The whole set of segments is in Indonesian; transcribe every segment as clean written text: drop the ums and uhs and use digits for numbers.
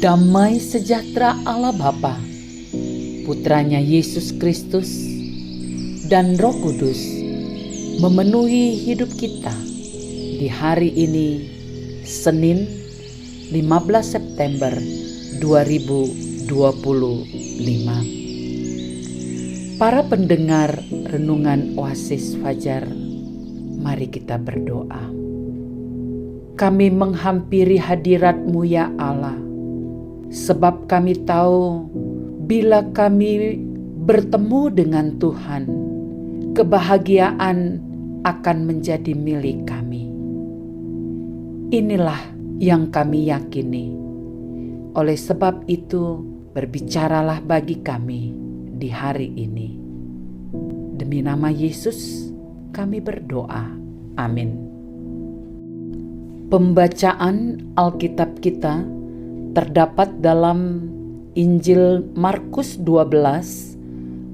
Damai sejahtera Allah Bapa, Putranya Yesus Kristus, dan Roh Kudus memenuhi hidup kita di hari ini, Senin 15 September 2025. Para pendengar renungan Oasis Fajar, mari kita berdoa. Kami menghampiri hadirat-Mu ya Allah, sebab kami tahu bila kami bertemu dengan Tuhan, kebahagiaan akan menjadi milik kami. Inilah yang kami yakini. Oleh sebab itu, berbicaralah bagi kami di hari ini. Demi nama Yesus, kami berdoa. Amin. Pembacaan Alkitab kita terdapat dalam Injil Markus 12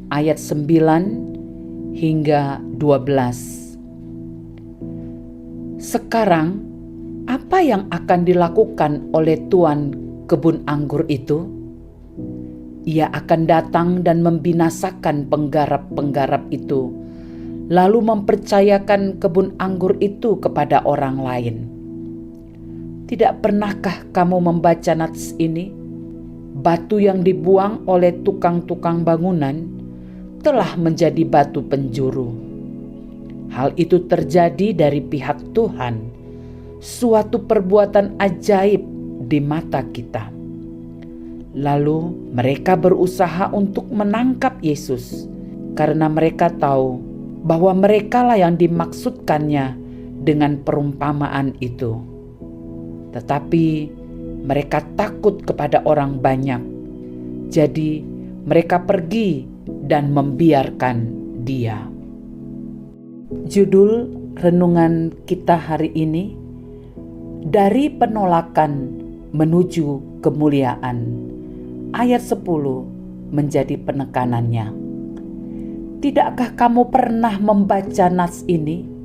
ayat 9 hingga 12. Sekarang, apa yang akan dilakukan oleh tuan kebun anggur itu? Ia akan datang dan membinasakan penggarap-penggarap itu, lalu mempercayakan kebun anggur itu kepada orang lain. Tidak pernahkah kamu membaca nats ini? Batu yang dibuang oleh tukang-tukang bangunan telah menjadi batu penjuru. Hal itu terjadi dari pihak Tuhan, suatu perbuatan ajaib di mata kita. Lalu mereka berusaha untuk menangkap Yesus karena mereka tahu bahwa merekalah yang dimaksudkannya dengan perumpamaan itu. Tetapi mereka takut kepada orang banyak, jadi mereka pergi dan membiarkan dia. Judul renungan kita hari ini, Dari Penolakan Menuju Kemuliaan. Ayat 10 menjadi penekanannya. Tidakkah kamu pernah membaca nats ini?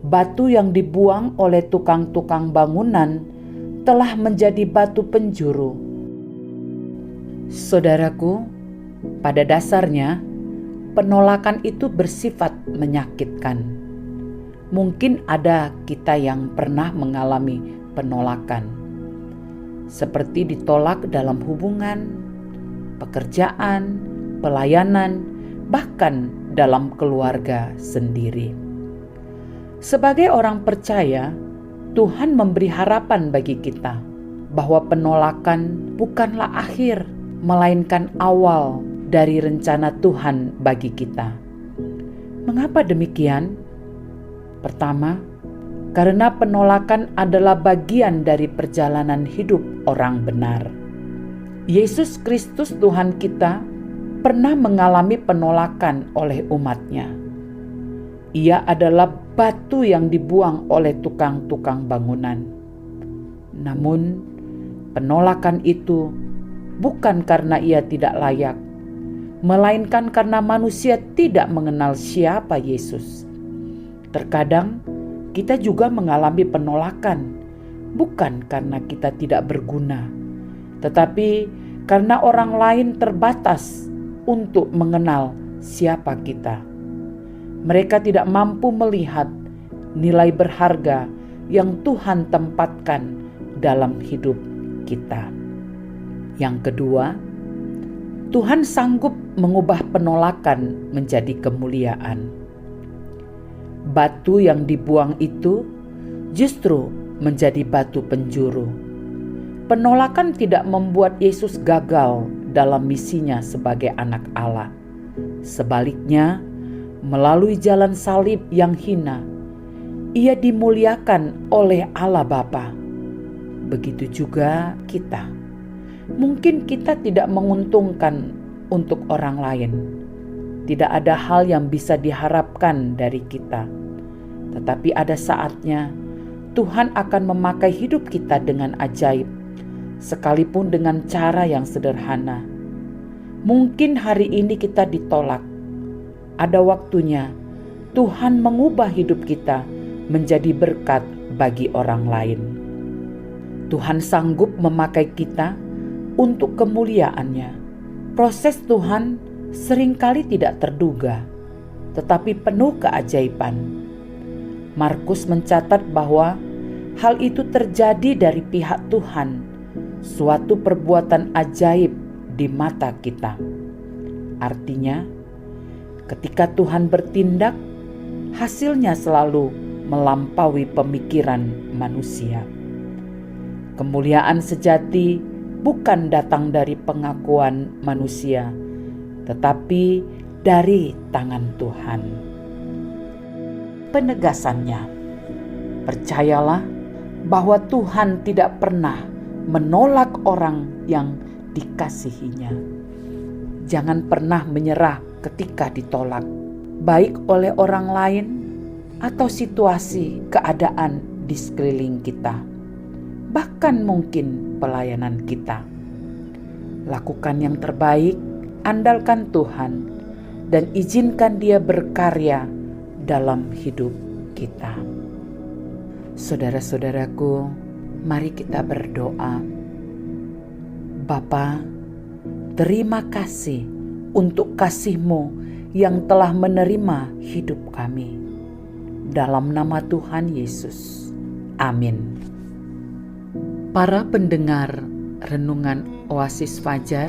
Batu yang dibuang oleh tukang-tukang bangunan telah menjadi batu penjuru. Saudaraku, pada dasarnya penolakan itu bersifat menyakitkan. Mungkin ada kita yang pernah mengalami penolakan, seperti ditolak dalam hubungan, pekerjaan, pelayanan, bahkan dalam keluarga sendiri. Sebagai orang percaya, Tuhan memberi harapan bagi kita bahwa penolakan bukanlah akhir, melainkan awal dari rencana Tuhan bagi kita. Mengapa demikian? Pertama, karena penolakan adalah bagian dari perjalanan hidup orang benar. Yesus Kristus Tuhan kita pernah mengalami penolakan oleh umat-Nya. Ia adalah batu yang dibuang oleh tukang-tukang bangunan. Namun, penolakan itu bukan karena ia tidak layak, melainkan karena manusia tidak mengenal siapa Yesus. Terkadang kita juga mengalami penolakan, bukan karena kita tidak berguna, tetapi karena orang lain terbatas untuk mengenal siapa kita. Mereka tidak mampu melihat nilai berharga yang Tuhan tempatkan dalam hidup kita. Yang kedua, Tuhan sanggup mengubah penolakan menjadi kemuliaan. Batu yang dibuang itu justru menjadi batu penjuru. Penolakan tidak membuat Yesus gagal dalam misinya sebagai anak Allah. Sebaliknya, melalui jalan salib yang hina, ia dimuliakan oleh Allah Bapa. Begitu juga kita. Mungkin kita tidak menguntungkan untuk orang lain. Tidak ada hal yang bisa diharapkan dari kita. Tetapi ada saatnya Tuhan akan memakai hidup kita dengan ajaib, sekalipun dengan cara yang sederhana. Mungkin hari ini kita ditolak. Ada waktunya Tuhan mengubah hidup kita menjadi berkat bagi orang lain. Tuhan sanggup memakai kita untuk kemuliaan-Nya. Proses Tuhan seringkali tidak terduga, tetapi penuh keajaiban. Markus mencatat bahwa hal itu terjadi dari pihak Tuhan, suatu perbuatan ajaib di mata kita. Artinya, ketika Tuhan bertindak, hasilnya selalu melampaui pemikiran manusia. Kemuliaan sejati bukan datang dari pengakuan manusia, tetapi dari tangan Tuhan. Penegasannya, percayalah bahwa Tuhan tidak pernah menolak orang yang dikasihinya. Jangan pernah menyerah ketika ditolak, baik oleh orang lain atau situasi keadaan di sekeliling kita, bahkan mungkin pelayanan kita. Lakukan yang terbaik, andalkan Tuhan, dan izinkan Dia berkarya dalam hidup kita. Saudara-saudaraku, mari kita berdoa. Bapa, terima kasih untuk kasih-Mu yang telah menerima hidup kami. Dalam nama Tuhan Yesus. Amin. Para pendengar Renungan Oasis Fajar,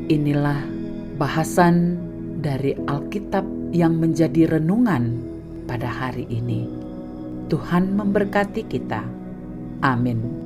inilah bahasan dari Alkitab yang menjadi renungan pada hari ini. Tuhan memberkati kita. Amin.